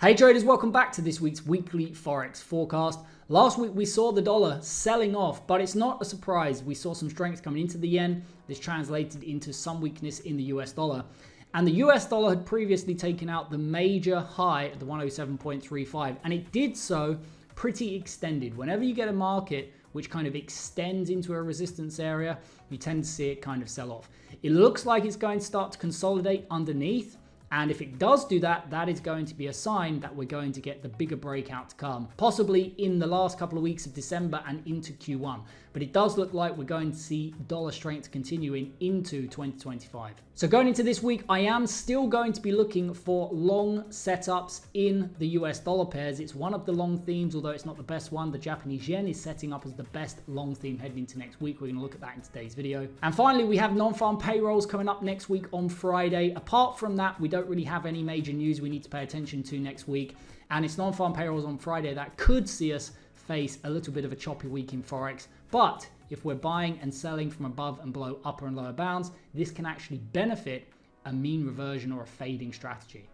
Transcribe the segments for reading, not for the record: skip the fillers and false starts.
Hey traders, welcome back to this week's weekly Forex forecast. Last week we saw the dollar selling off, but it's not a surprise. We saw some strength coming into the yen. This translated into some weakness in the US dollar. And the US dollar had previously taken out the major high at the 107.35, and it did so pretty extended. Whenever you get a market which kind of extends into a resistance area, you tend to see it kind of sell off. It looks like it's going to start to consolidate underneath. And if it does do that, that is going to be a sign that we're going to get the bigger breakout to come, possibly in the last couple of weeks of December and into Q1. But it does look like we're going to see dollar strength continuing into 2025. So going into this week, I am still going to be looking for long setups in the US dollar pairs. It's one of the long themes, although it's not the best one. The Japanese yen is setting up as the best long theme heading into next week. We're going to look at that in today's video. And finally, we have non-farm payrolls coming up next week on Friday. Apart from that, we don't really have any major news we need to pay attention to next week. And it's non-farm payrolls on Friday that could see us face a little bit of a choppy week in Forex. But if we're buying and selling from above and below upper and lower bounds, this can actually benefit a mean reversion or a fading strategy.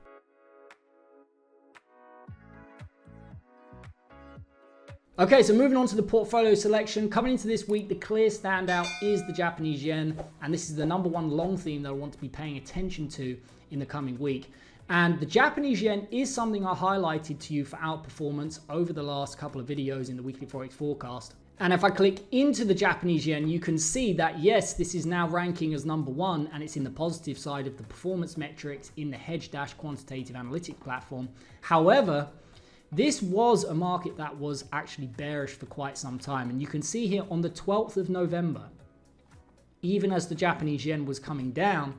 Okay, so moving on to the portfolio selection. Coming into this week, the clear standout is the Japanese yen, and this is the number one long theme that I want to be paying attention to in the coming week. And the Japanese yen is something I highlighted to you for outperformance over the last couple of videos in the weekly Forex forecast. And if I click into the Japanese yen, you can see that yes, this is now ranking as number one, and it's in the positive side of the performance metrics in the hedge-quantitative analytics platform. However, this was a market that was actually bearish for quite some time. And you can see here on the 12th of November, even as the Japanese yen was coming down,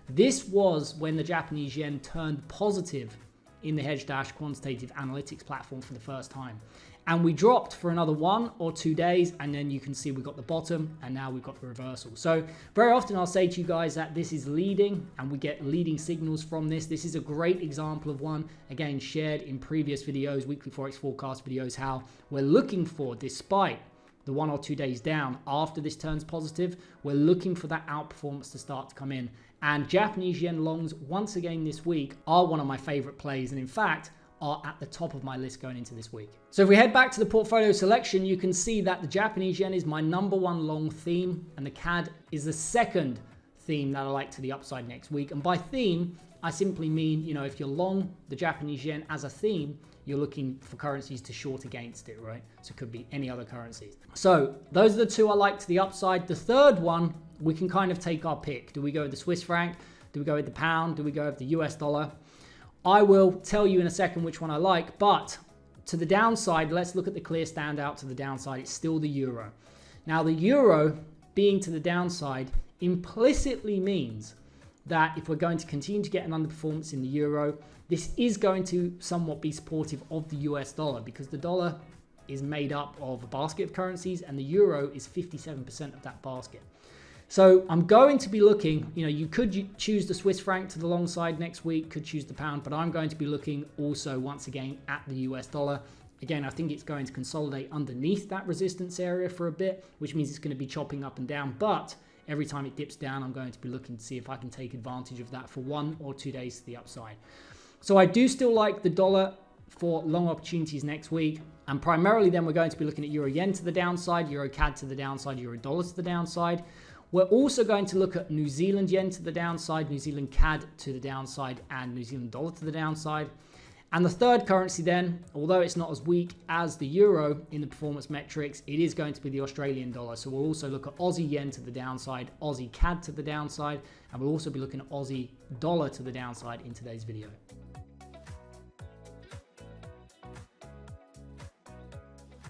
this was when the Japanese yen turned positive in the hedge-quantitative analytics platform for the first time. And we dropped for another 1 or 2 days, and then you can see we got the bottom, and now we've got the reversal. So very often I'll say to you guys that this is leading, and we get leading signals from this. This is a great example of one, again, shared in previous videos, weekly Forex forecast videos, how we're looking for, despite the 1 or 2 days down after this turns positive, we're looking for that outperformance to start to come in. And Japanese yen longs, once again this week, are one of my favorite plays, and in fact, are at the top of my list going into this week. So if we head back to the portfolio selection, you can see that the Japanese yen is my number one long theme, and the CAD is the second theme that I like to the upside next week. And by theme, I simply mean, you know, if you're long the Japanese yen as a theme, you're looking for currencies to short against it, right? So it could be any other currencies. So those are the two I like to the upside. The third one, we can kind of take our pick. Do we go with the Swiss franc? Do we go with the pound? Do we go with the US dollar? I will tell you in a second which one I like, but to the downside, let's look at the clear standout to the downside. It's still the euro. Now, the euro being to the downside implicitly means that if we're going to continue to get an underperformance in the euro, this is going to somewhat be supportive of the US dollar, because the dollar is made up of a basket of currencies and the euro is 57% of that basket. So I'm going to be looking, you know, you could choose the Swiss franc to the long side next week, could choose the pound, but I'm going to be looking also once again at the US dollar. Again, I think it's going to consolidate underneath that resistance area for a bit, which means it's going to be chopping up and down. But every time it dips down, I'm going to be looking to see if I can take advantage of that for 1 or 2 days to the upside. So I do still like the dollar for long opportunities next week. And primarily then we're going to be looking at euro yen to the downside, EurCad to the downside, euro dollar to the downside. We're also going to look at New Zealand yen to the downside, New Zealand CAD to the downside, and New Zealand dollar to the downside. And the third currency then, although it's not as weak as the euro in the performance metrics, it is going to be the Australian dollar. So we'll also look at Aussie yen to the downside, Aussie CAD to the downside, and we'll also be looking at Aussie dollar to the downside in today's video.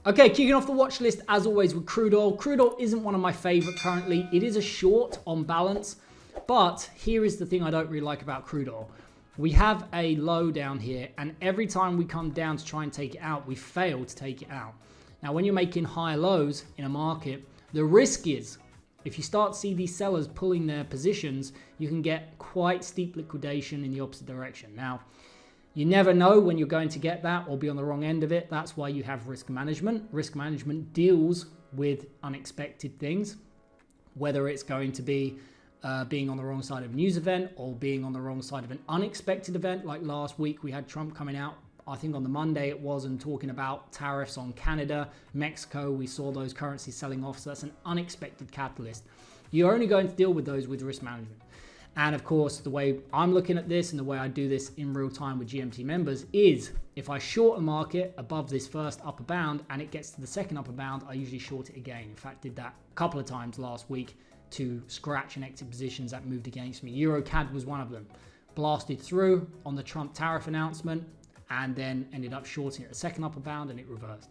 Okay, kicking off the watch list as always with crude oil. Crude oil isn't one of my favorite currently. It is a short on balance, but here is the thing I don't really like about crude oil. We have a low down here, and every time we come down to try and take it out, we fail to take it out. Now, when you're making higher lows in a market, the risk is if you start to see these sellers pulling their positions, you can get quite steep liquidation in the opposite direction. Now, you never know when you're going to get that or be on the wrong end of it. That's why you have risk management. Risk management deals with unexpected things, whether it's going to be being on the wrong side of a news event or being on the wrong side of an unexpected event. Like last week, we had Trump coming out I think on the Monday it was, and talking about tariffs on Canada, Mexico, we saw those currencies selling off. So that's an unexpected catalyst. You're only going to deal with those with risk management. And of course, the way I'm looking at this and the way I do this in real time with GMT members is if I short a market above this first upper bound and it gets to the second upper bound, I usually short it again. In fact, did that a couple of times last week to scratch and exit positions that moved against me. EurCad was one of them. Blasted through on the Trump tariff announcement and then ended up shorting at the second upper bound and it reversed.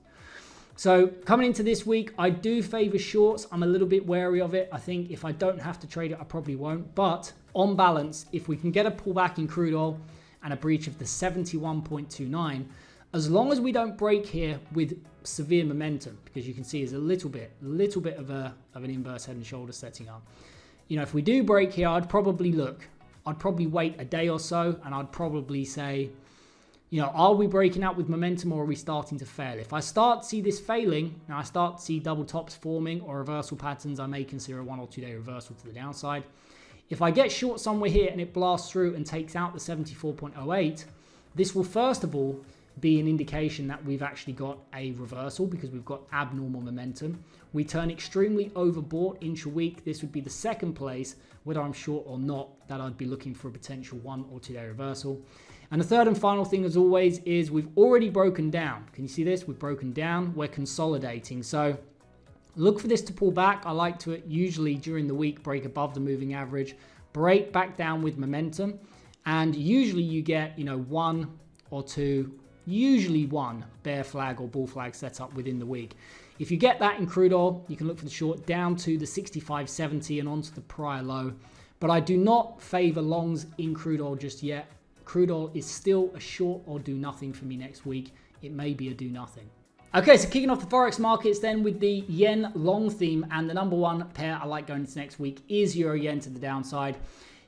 So coming into this week, I do favor shorts. I'm a little bit wary of it. I think if I don't have to trade it, I probably won't. But on balance, if we can get a pullback in crude oil and a breach of the 71.29, as long as we don't break here with severe momentum, because you can see there's a little bit of an inverse head and shoulder setting up. You know, if we do break here, I'd probably wait a day or so and I'd probably say, you know, are we breaking out with momentum or are we starting to fail? If I start to see this failing, and I start to see double tops forming or reversal patterns, I may consider a 1 or 2 day reversal to the downside. If I get short somewhere here and it blasts through and takes out the 74.08, this will first of all be an indication that we've actually got a reversal because we've got abnormal momentum. We turn extremely overbought intra-week. This would be the second place, whether I'm short or not, that I'd be looking for a potential 1 or 2 day reversal. And the third and final thing, as always, is we've already broken down. Can you see this? We've broken down. We're consolidating. So look for this to pull back. I like to usually during the week break above the moving average, break back down with momentum. And usually you get, you know, 1 or 2, usually 1 bear flag or bull flag set up within the week. If you get that in crude oil, you can look for the short down to the 65.70 and onto the prior low. But I do not favor longs in crude oil just yet. Crude oil is still a short or do nothing for me next week. It may be a do nothing. Okay, so kicking off the Forex markets then with the yen long theme, and the number one pair I like going into next week is Euro yen to the downside.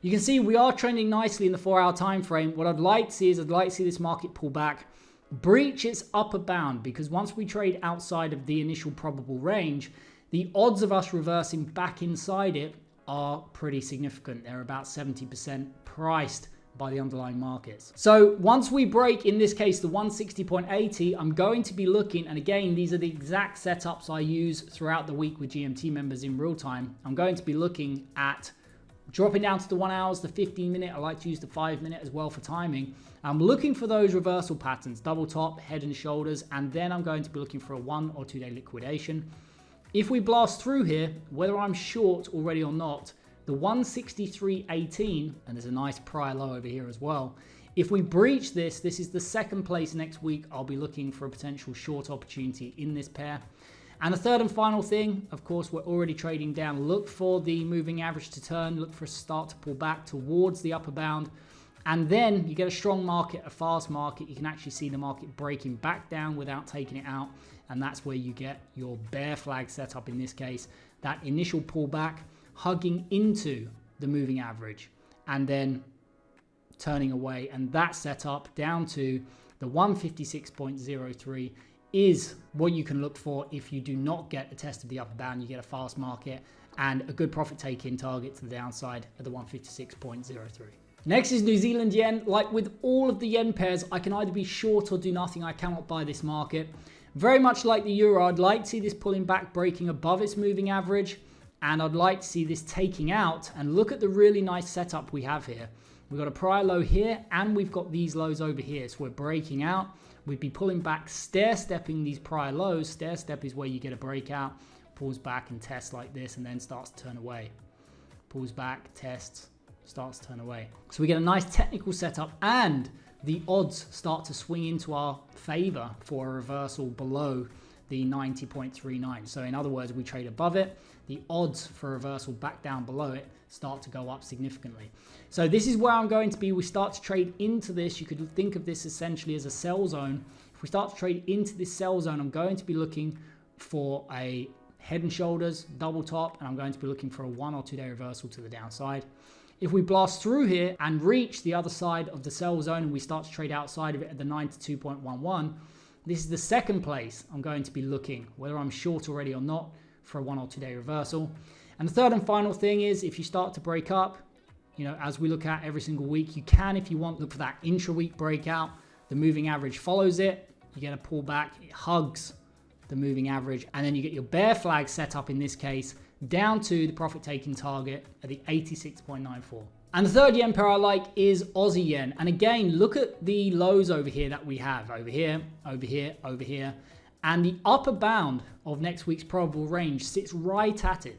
You can see we are trending nicely in the 4-hour time frame. What I'd like to see is this market pull back, breach its upper bound, because once we trade outside of the initial probable range, the odds of us reversing back inside it are pretty significant. They're about 70% priced by the underlying markets. So once we break, in this case, the 160.80, I'm going to be looking, and again, these are the exact setups I use throughout the week with GMT members in real time. I'm going to be looking at dropping down to the 1 hours, the 15 minute. I like to use the 5 minute as well for timing. I'm looking for those reversal patterns, double top, head and shoulders, and then I'm going to be looking for a 1 or 2 day liquidation. If we blast through here, whether I'm short already or not, the 163.18, and there's a nice prior low over here as well. If we breach this, this is the second place next week. I'll be looking for a potential short opportunity in this pair. And the third and final thing, of course, we're already trading down. Look for the moving average to turn. Look for a start to pull back towards the upper bound. And then you get a strong market, a fast market. You can actually see the market breaking back down without taking it out. And that's where you get your bear flag setup in this case. That initial pullback, hugging into the moving average and then turning away, and that setup down to the 156.03 is what you can look for if you do not get a test of the upper bound. You get a fast market and a good profit take-in target to the downside at the 156.03. Next is New Zealand yen. Like with all of the yen pairs, I can either be short or do nothing. I cannot buy this market. Very much like the euro, I'd like to see this pulling back, breaking above its moving average. And I'd like to see this taking out, and look at the really nice setup we have here. We've got a prior low here and we've got these lows over here. So we're breaking out. We'd be pulling back, stair-stepping these prior lows. Stair-step is where you get a breakout, pulls back and tests like this and then starts to turn away. Pulls back, tests, starts to turn away. So we get a nice technical setup and the odds start to swing into our favor for a reversal below the 90.39. So in other words, we trade above it. The odds for reversal back down below it start to go up significantly. So this is where I'm going to be. We start to trade into this. You could think of this essentially as a sell zone. If we start to trade into this sell zone, I'm going to be looking for a head and shoulders, double top, and I'm going to be looking for a 1 or 2 day reversal to the downside. If we blast through here and reach the other side of the sell zone and we start to trade outside of it at the 92.11, this is the second place I'm going to be looking, whether I'm short already or not, for a 1 or 2 day reversal. And the third and final thing is if you start to break up, you know, as we look at every single week, you can, if you want, look for that intra-week breakout, the moving average follows it, you get a pullback, it hugs the moving average, and then you get your bear flag set up in this case down to the profit taking target at the 86.94. And the third yen pair I like is Aussie yen. And again, look at the lows over here that we have over here, over here, over here. And the upper bound of next week's probable range sits right at it.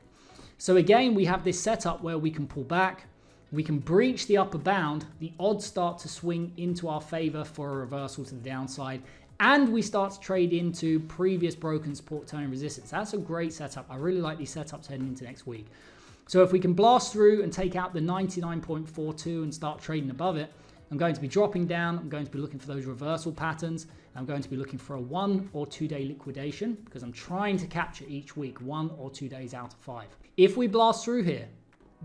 So again, we have this setup where we can pull back, we can breach the upper bound, the odds start to swing into our favor for a reversal to the downside, and we start to trade into previous broken support turning resistance. That's a great setup. I really like these setups heading into next week. So if we can blast through and take out the 99.42 and start trading above it, I'm going to be dropping down. I'm going to be looking for those reversal patterns. I'm going to be looking for a 1 or 2 day liquidation because I'm trying to capture each week 1 or 2 days out of 5. If we blast through here,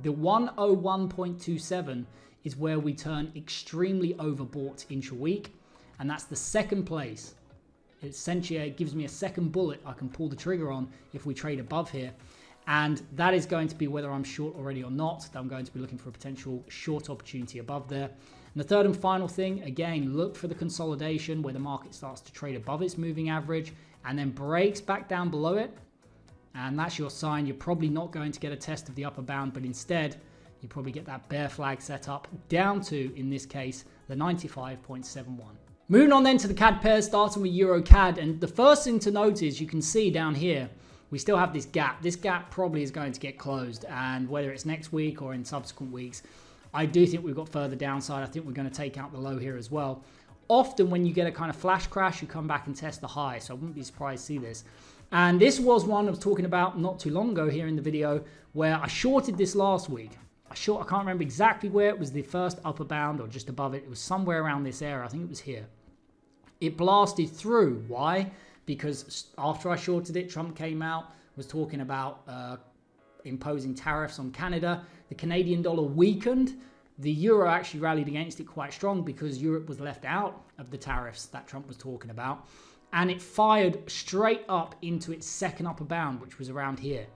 the 101.27 is where we turn extremely overbought intra-week, and that's the second place. Essentially, it gives me a second bullet I can pull the trigger on if we trade above here, and that is going to be whether I'm short already or not. I'm going to be looking for a potential short opportunity above there. And the third and final thing, again, look for the consolidation where the market starts to trade above its moving average and then breaks back down below it. And that's your sign. You're probably not going to get a test of the upper bound, but instead you probably get that bear flag set up down to, in this case, the 95.71. Moving on then to the CAD pairs, starting with EurCad. And the first thing to note is you can see down here, we still have this gap. This gap probably is going to get closed. And whether it's next week or in subsequent weeks, I do think we've got further downside. I think we're going to take out the low here as well. Often when you get a kind of flash crash, you come back and test the high. So I wouldn't be surprised to see this. And this was one I was talking about not too long ago here in the video where I shorted this last week. I can't remember exactly where it was, the first upper bound or just above it. It was somewhere around this area. I think it was here. It blasted through. Why? Because after I shorted it, Trump came out, was talking about imposing tariffs on Canada. The Canadian dollar weakened. The euro actually rallied against it quite strong because Europe was left out of the tariffs that Trump was talking about. And it fired straight up into its second upper bound, which was around here.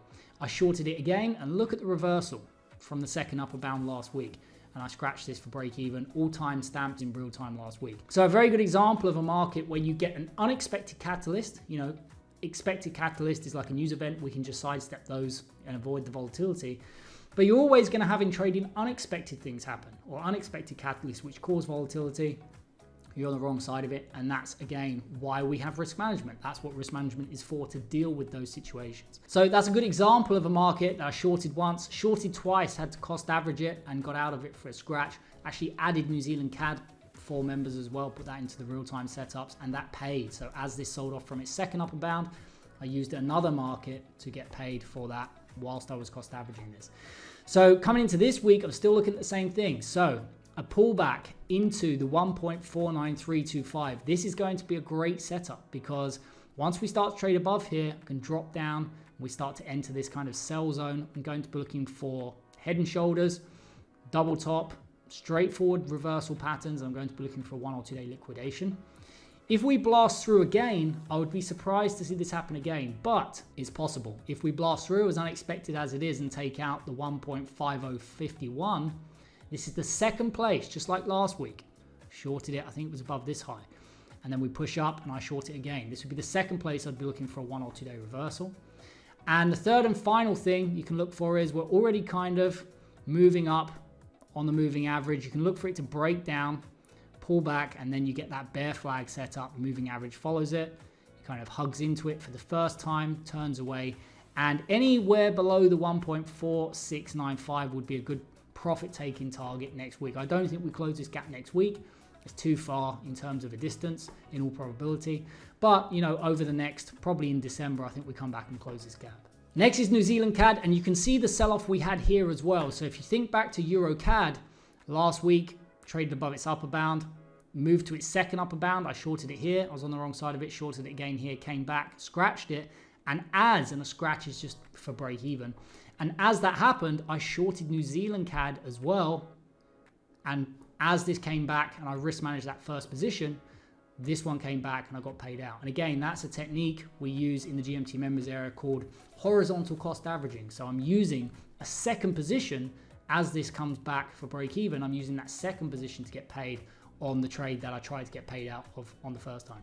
I shorted it again, and look at the reversal from the second upper bound last week. And I scratched this for break even, all time stamped in real time last week. So a very good example of a market where you get an unexpected catalyst. You know, expected catalyst is like a news event. We can just sidestep those and avoid the volatility. But you're always going to have in trading unexpected things happen or unexpected catalysts which cause volatility. You're on the wrong side of it, and that's again why we have risk management. That's what risk management is for, to deal with those situations. So that's a good example of a market that I shorted once, shorted twice, had to cost average it and got out of it for a scratch. Actually added New Zealand CAD 4 members as well, put that into the real-time setups, and that paid. So as this sold off from its second upper bound, I used another market to get paid for that whilst I was cost averaging this. So coming into this week, I'm still looking at the same thing. So a pullback into the 1.49325. This is going to be a great setup because once we start to trade above here, I can drop down. We start to enter this kind of sell zone. I'm going to be looking for head and shoulders, double top, straightforward reversal patterns. I'm going to be looking for a 1 or 2 day liquidation. If we blast through again, I would be surprised to see this happen again, but it's possible. If we blast through as unexpected as it is and take out the 1.5051, this is the second place, just like last week. Shorted it, I think it was above this high. And then we push up and I short it again. This would be the second place I'd be looking for a 1 or 2 day reversal. And the third and final thing you can look for is we're already kind of moving up on the moving average. You can look for it to break down, pull back, and then you get that bear flag set up. Moving average follows it. It kind of hugs into it for the first time, turns away. And anywhere below the 1.4695 would be a good profit taking target next week. I don't think we close this gap next week. It's too far in terms of a distance in all probability. But, you know, over the next, probably in December, I think we come back and close this gap. Next is New Zealand CAD, and you can see the sell-off we had here as well. So if you think back to EurCad, last week, traded above its upper bound, moved to its second upper bound. I shorted it here. I was on the wrong side of it, shorted it again here, came back, scratched it. And a scratch is just for break even. And as that happened, I shorted New Zealand CAD as well. And as this came back and I risk managed that first position, this one came back and I got paid out. And again, that's a technique we use in the GMT members area called horizontal cost averaging. So I'm using a second position as this comes back for break even. I'm using that second position to get paid on the trade that I tried to get paid out of on the first time.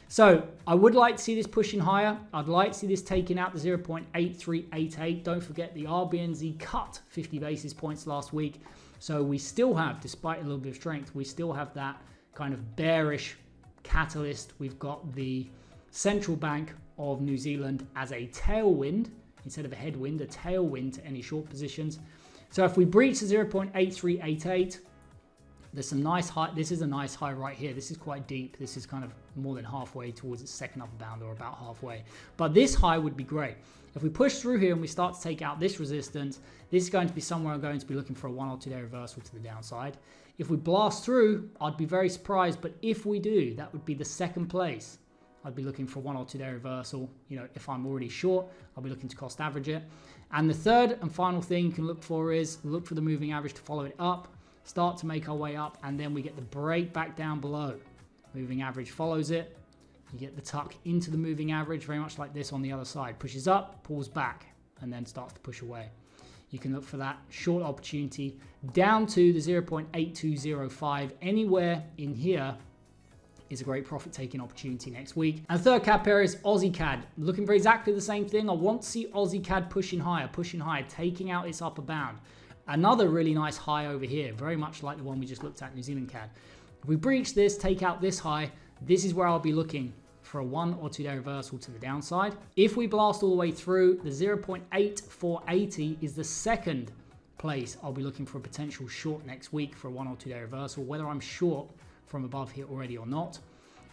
So I would like to see this pushing higher. I'd like to see this taking out the 0.8388. Don't forget the RBNZ cut 50 basis points last week. So we still have, despite a little bit of strength, we still have that kind of bearish catalyst. We've got the central bank of New Zealand as a tailwind instead of a headwind, a tailwind to any short positions. So if we breach the 0.8388, there's some nice high. This is a nice high right here. This is quite deep. This is kind of more than halfway towards its second upper bound, or about halfway. But this high would be great. If we push through here and we start to take out this resistance, this is going to be somewhere I'm going to be looking for a 1 or 2 day reversal to the downside. If we blast through, I'd be very surprised. But if we do, that would be the second place. I'd be looking for a 1 or 2 day reversal. You know, if I'm already short, I'll be looking to cost average it. And the third and final thing you can look for is look for the moving average to follow it up. Start to make our way up, and then we get the break back down below. Moving average follows it. You get the tuck into the moving average, very much like this on the other side. Pushes up, pulls back, and then starts to push away. You can look for that short opportunity down to the 0.8205. Anywhere in here is a great profit taking opportunity next week. And the third CAD pair is AuCad. Looking for exactly the same thing. I want to see AuCad pushing higher, taking out its upper bound. Another really nice high over here, very much like the one we just looked at, New Zealand CAD. If we breach this, take out this high, this is where I'll be looking for a 1 or 2 day reversal to the downside. If we blast all the way through, the 0.8480 is the second place I'll be looking for a potential short next week for a 1 or 2 day reversal, whether I'm short from above here already or not.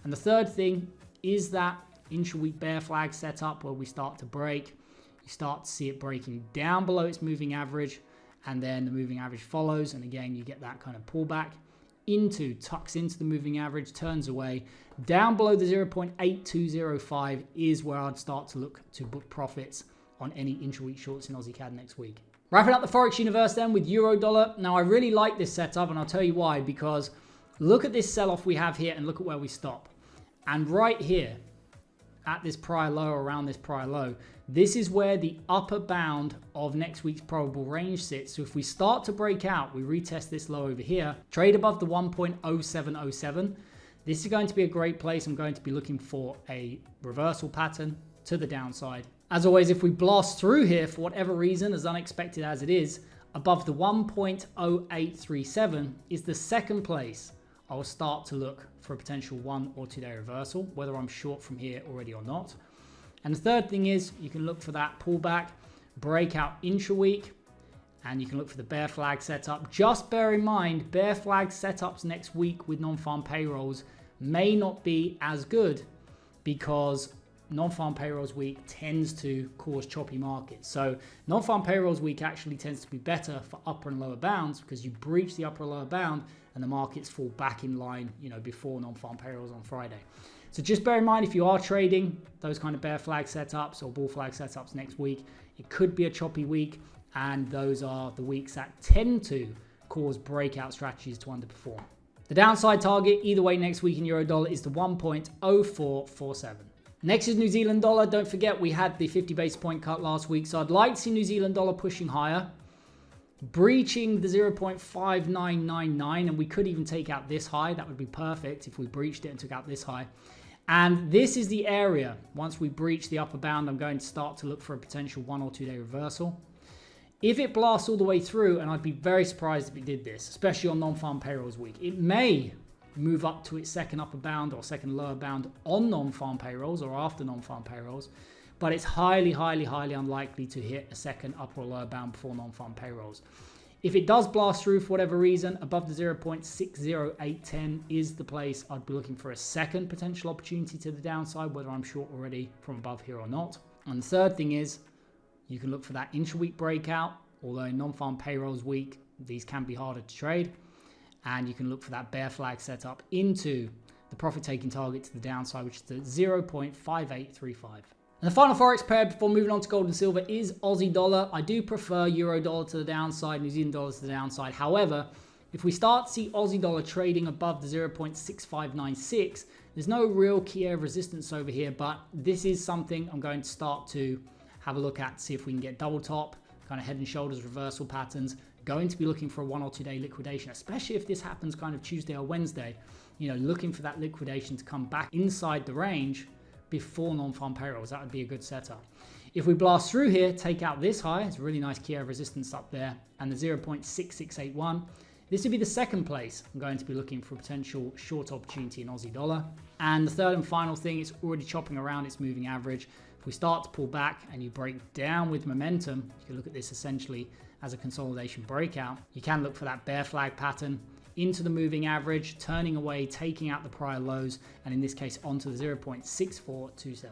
And the third thing is that intra-week bear flag setup where we start to break. You start to see it breaking down below its moving average, and then the moving average follows, and again you get that kind of pullback tucks into the moving average, turns away. Down below the 0.8205 is where I'd start to look to book profits on any intra-week shorts in AuCad next week. Wrapping up the Forex universe then with euro dollar. Now I really like this setup, and I'll tell you why, because look at this sell-off we have here and look at where we stop. And right here at this prior low, around this prior low, this is where the upper bound of next week's probable range sits. So if we start to break out, we retest this low over here, trade above the 1.0707. This is going to be a great place. I'm going to be looking for a reversal pattern to the downside. As always, if we blast through here for whatever reason, as unexpected as it is, above the 1.0837 is the second place I will start to look for a potential 1 or 2 day reversal, whether I'm short from here already or not. And the third thing is you can look for that pullback, breakout intra-week, and you can look for the bear flag setup. Just bear in mind, bear flag setups next week with non-farm payrolls may not be as good because non-farm payrolls week tends to cause choppy markets. So non-farm payrolls week actually tends to be better for upper and lower bounds because you breach the upper and lower bound and the markets fall back in line, you know, before non-farm payrolls on Friday. So just bear in mind, if you are trading those kind of bear flag setups or bull flag setups next week, it could be a choppy week, and those are the weeks that tend to cause breakout strategies to underperform. The downside target either way next week in euro dollar is the 1.0447. Next is New Zealand dollar. Don't forget we had the 50 basis point cut last week, so I'd like to see New Zealand dollar pushing higher, breaching the 0.5999, and we could even take out this high. That would be perfect if we breached it and took out this high. And this is the area, once we breach the upper bound, I'm going to start to look for a potential 1 or 2 day reversal. If it blasts all the way through, and I'd be very surprised if it did this, especially on non-farm payrolls week, it may move up to its second upper bound or second lower bound on non-farm payrolls or after non-farm payrolls, but it's highly, highly, highly unlikely to hit a second upper or lower bound before non-farm payrolls. If it does blast through for whatever reason, above the 0.60810 is the place I'd be looking for a second potential opportunity to the downside, whether I'm short already from above here or not. And the third thing is, you can look for that intra-week breakout, although in non-farm payrolls week, these can be harder to trade. And you can look for that bear flag setup into the profit-taking target to the downside, which is the 0.5835. And the final Forex pair before moving on to gold and silver is Aussie dollar. I do prefer euro dollar to the downside, New Zealand dollar to the downside. However, if we start to see Aussie dollar trading above the 0.6596, there's no real key area of resistance over here, but this is something I'm going to start to have a look at, see if we can get double top, kind of head and shoulders reversal patterns going to be looking for a 1 or 2 day liquidation, especially if this happens kind of Tuesday or Wednesday, looking for that liquidation to come back inside the range before non-farm payrolls. That would be a good setup. If we blast through here, take out this high, it's a really nice key of resistance up there, and the 0.6681. This would be the second place. I'm going to be looking for a potential short opportunity in Aussie dollar. And the third and final thing, it's already chopping around its moving average. If we start to pull back and you break down with momentum, you can look at this essentially as a consolidation breakout. You can look for that bear flag pattern into the moving average, turning away, taking out the prior lows, and in this case onto the 0.6427.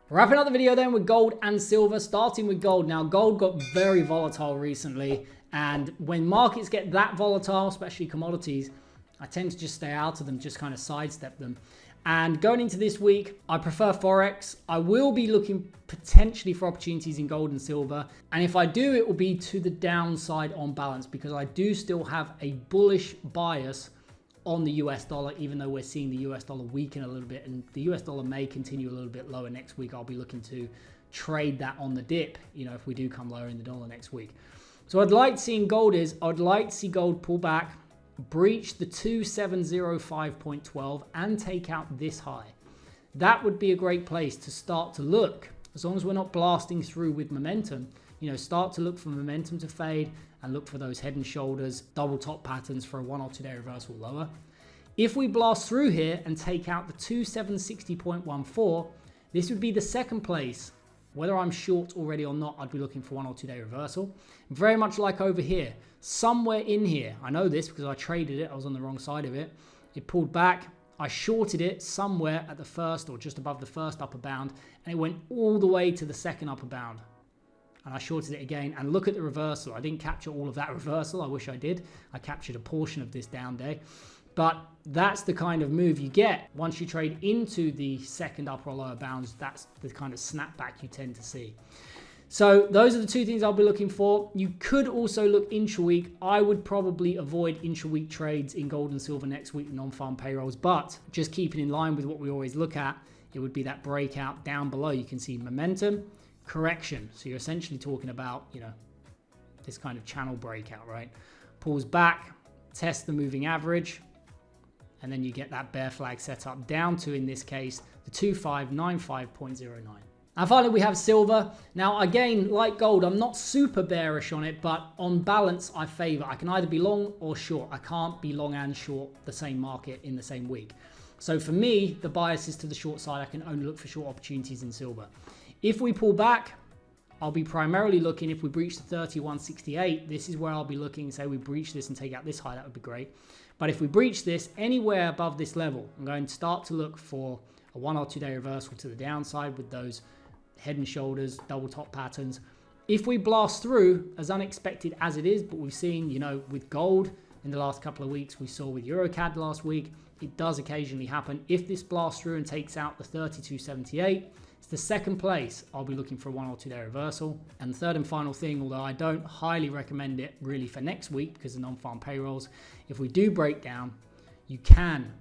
Wrapping up the video then with gold and silver, starting with gold. Now, gold got very volatile recently, and when markets get that volatile, especially commodities, I tend to just stay out of them, just kind of sidestep them. And going into this week, I prefer Forex. I will be looking potentially for opportunities in gold and silver. And if I do, it will be to the downside on balance, because I do still have a bullish bias on the US dollar, even though we're seeing the US dollar weaken a little bit, and the US dollar may continue a little bit lower next week. I'll be looking to trade that on the dip, if we do come lower in the dollar next week. So I'd like to see in gold I'd like to see gold pull back, breach the 2705.12 and take out this high. That would be a great place to start to look, as long as we're not blasting through with momentum, start to look for momentum to fade and look for those head and shoulders, double top patterns for a 1 or 2 day reversal lower. If we blast through here and take out the 2760.14, this would be the second place. Whether I'm short already or not, I'd be looking for 1 or 2 day reversal. Very much like over here, somewhere in here. I know this because I traded it. I was on the wrong side of it. It pulled back. I shorted it somewhere at the first or just above the first upper bound, and it went all the way to the second upper bound. And I shorted it again, and look at the reversal. I didn't capture all of that reversal. I wish I did. I captured a portion of this down day. But that's the kind of move you get once you trade into the second upper or lower bounds. That's the kind of snapback you tend to see. So those are the two things I'll be looking for. You could also look intra-week. I would probably avoid intra-week trades in gold and silver next week, non-farm payrolls, but just keeping in line with what we always look at, it would be that breakout down below. You can see momentum, correction. So you're essentially talking about, this kind of channel breakout, right? Pulls back, test the moving average, and then you get that bear flag set up down to, in this case, the 2595.09. And finally, we have silver. Now, again, like gold, I'm not super bearish on it, but on balance, I favor. I can either be long or short. I can't be long and short the same market in the same week. So for me, the bias is to the short side. I can only look for short opportunities in silver. If we pull back, I'll be primarily looking, if we breach the 3168, this is where I'll be looking, say we breach this and take out this high, that would be great. But if we breach this anywhere above this level, I'm going to start to look for a 1 or 2 day reversal to the downside with those head and shoulders, double top patterns. If we blast through, as unexpected as it is, but we've seen, with gold in the last couple of weeks, we saw with EurCad last week, it does occasionally happen. If this blasts through and takes out the 3278, it's the second place. I'll be looking for a 1 or 2 day reversal. And the third and final thing, although I don't highly recommend it really for next week because of non-farm payrolls, if we do break down, you can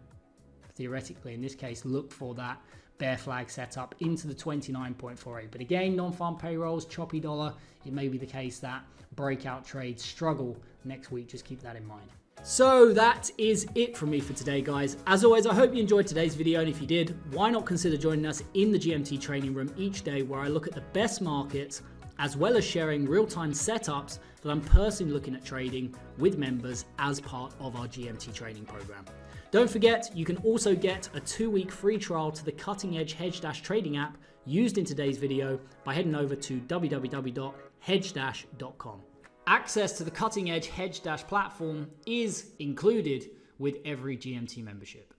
theoretically, in this case, look for that bear flag setup into the 29.48. But again, non-farm payrolls, choppy dollar, it may be the case that breakout trades struggle next week. Just keep that in mind. So that is it from me for today, guys. As always, I hope you enjoyed today's video, and if you did, why not consider joining us in the GMT training room each day, where I look at the best markets as well as sharing real-time setups that I'm personally looking at trading with members as part of our GMT training program. Don't forget, you can also get a 2-week free trial to the cutting-edge hedge-trading app used in today's video by heading over to www.hedge-.com. Access to the cutting-edge hedge-platform is included with every GMT membership.